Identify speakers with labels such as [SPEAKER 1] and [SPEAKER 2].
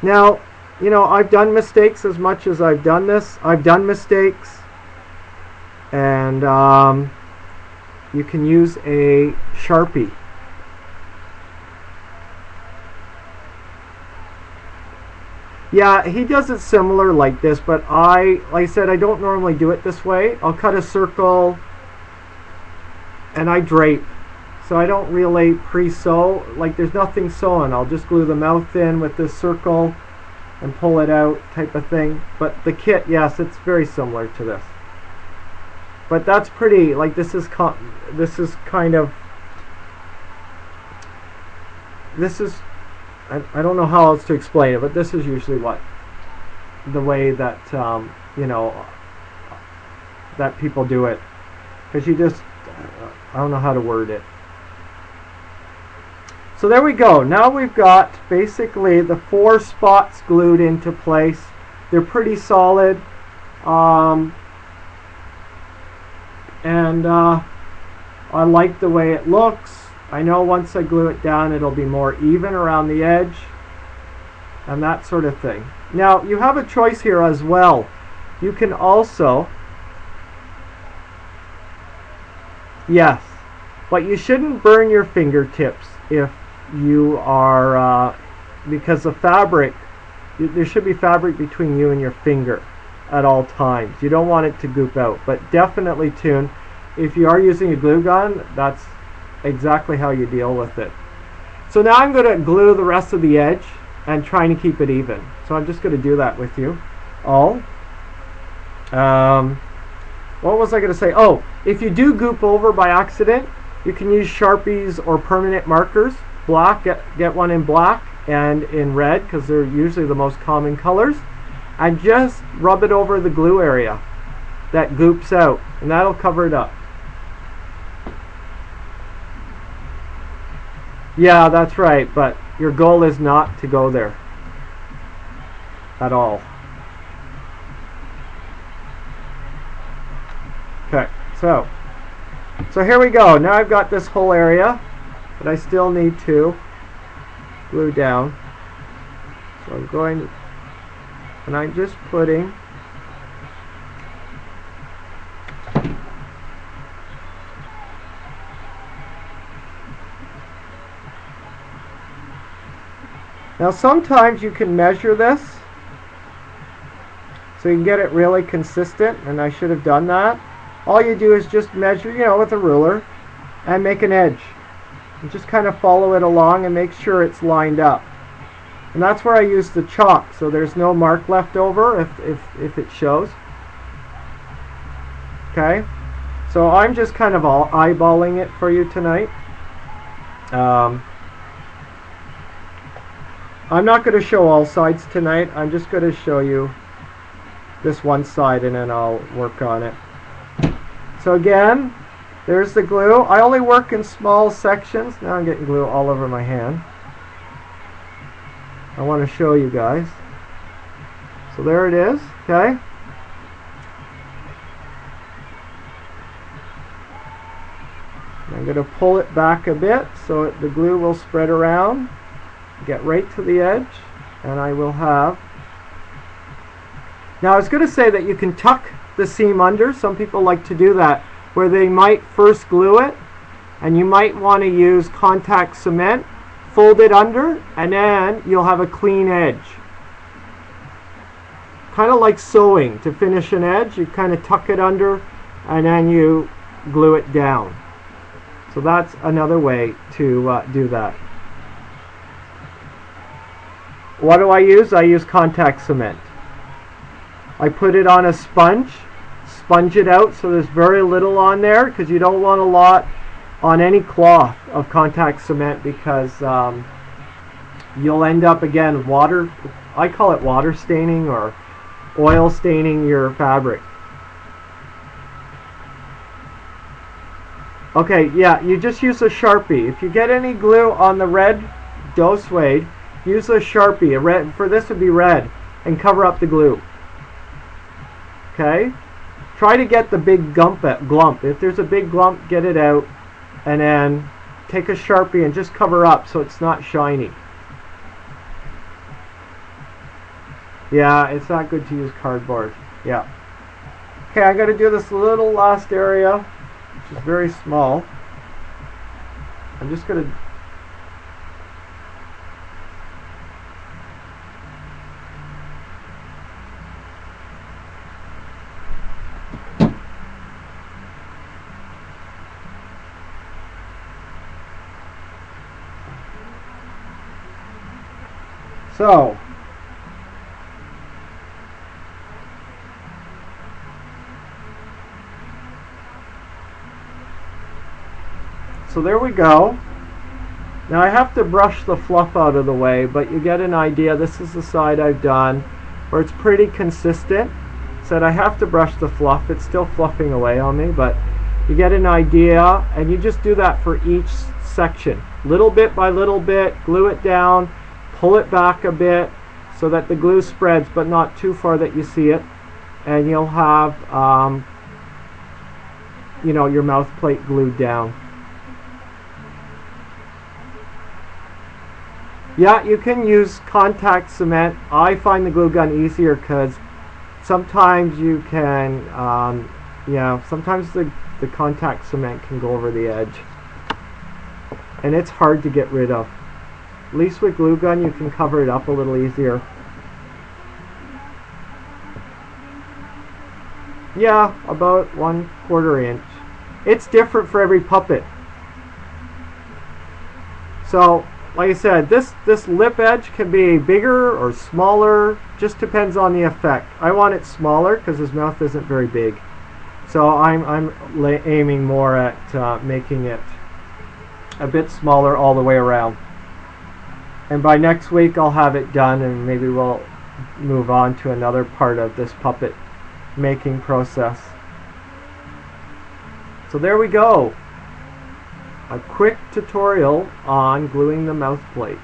[SPEAKER 1] Now, you know, I've done mistakes as much as I've done this. I've done mistakes, and you can use a Sharpie. Yeah, he does it similar like this, but like I said, I don't normally do it this way. I'll cut a circle and I drape. So I don't really pre-sew, like there's nothing sewn. I'll just glue the mouth in with this circle and pull it out type of thing. But the kit, yes, it's very similar to this. But that's pretty, like this is kind of, I don't know how else to explain it, but this is usually the way that, you know, that people do it. Because you just, I don't know how to word it. So there we go. Now we've got basically the 4 spots glued into place. They're pretty solid. And I like the way it looks. I know once I glue it down it'll be more even around the edge and that sort of thing. Now you have a choice here as well. You can also, yes, but you shouldn't burn your fingertips if you are, because the fabric, there should be fabric between you and your finger at all times. You don't want it to goop out, but definitely tune. If you are using a glue gun, that's exactly how you deal with it. So now I'm going to glue the rest of the edge and trying to keep it even. So I'm just going to do that with you all. What was I going to say? Oh, if you do goop over by accident, you can use Sharpies or permanent markers. Black, get one in black and in red because they're usually the most common colors. And just rub it over the glue area that goops out, and that'll cover it up. Yeah, that's right, but your goal is not to go there at all. Okay, so here we go. Now I've got this whole area, but I still need to glue down. So I'm going to, and I'm just putting now sometimes you can measure this so you can get it really consistent, and I should have done that. All you do is just measure, you know, with a ruler and make an edge and just kind of follow it along and make sure it's lined up. And that's where I use the chalk, so there's no mark left over if it shows. Okay, so I'm just kind of eyeballing it for you tonight. I'm not going to show all sides tonight. I'm just going to show you this one side and then I'll work on it. So again, there's the glue. I only work in small sections. Now I'm getting glue all over my hand. I want to show you guys. So there it is, okay? I'm going to pull it back a bit so the glue will spread around, get right to the edge, and I will have... Now I was going to say that you can tuck the seam under. Some people like to do that, where they might first glue it, and you might want to use contact cement, fold it under, and then you'll have a clean edge. Kind of like sewing. To finish an edge, you kind of tuck it under and then you glue it down. So that's another way to do that. What do I use? I use contact cement. I put it on a sponge it out so there's very little on there, because you don't want a lot on any cloth of contact cement, because you'll end up, again, water, I call it water staining or oil staining your fabric. Okay, yeah, you just use a Sharpie. If you get any glue on the red dough suede, use a Sharpie. For this would be red, and cover up the glue. Okay? Try to get the big glump. If there's a big glump, get it out, and then take a Sharpie and just cover up so it's not shiny. Yeah, it's not good to use cardboard. Yeah. Okay, I'm going to do this little last area, which is very small. I'm just going to So there we go. Now I have to brush the fluff out of the way, but you get an idea. This is the side I've done where it's pretty consistent. Said I have to brush the fluff. It's still fluffing away on me, but you get an idea, and you just do that for each section. Little bit by little bit, glue it down, pull it back a bit so that the glue spreads, but not too far that you see it. And you'll have you know, your mouth plate glued down. Yeah, you can use contact cement. I find the glue gun easier because sometimes you can, yeah, sometimes the contact cement can go over the edge. And it's hard to get rid of. At least with glue gun you can cover it up a little easier. Yeah, about 1/4 inch. It's different for every puppet. So, like I said, this lip edge can be bigger or smaller, just depends on the effect. I want it smaller because his mouth isn't very big. So I'm aiming more at making it a bit smaller all the way around. And by next week I'll have it done, and maybe we'll move on to another part of this puppet making process. So there we go. A quick tutorial on gluing the mouth plate.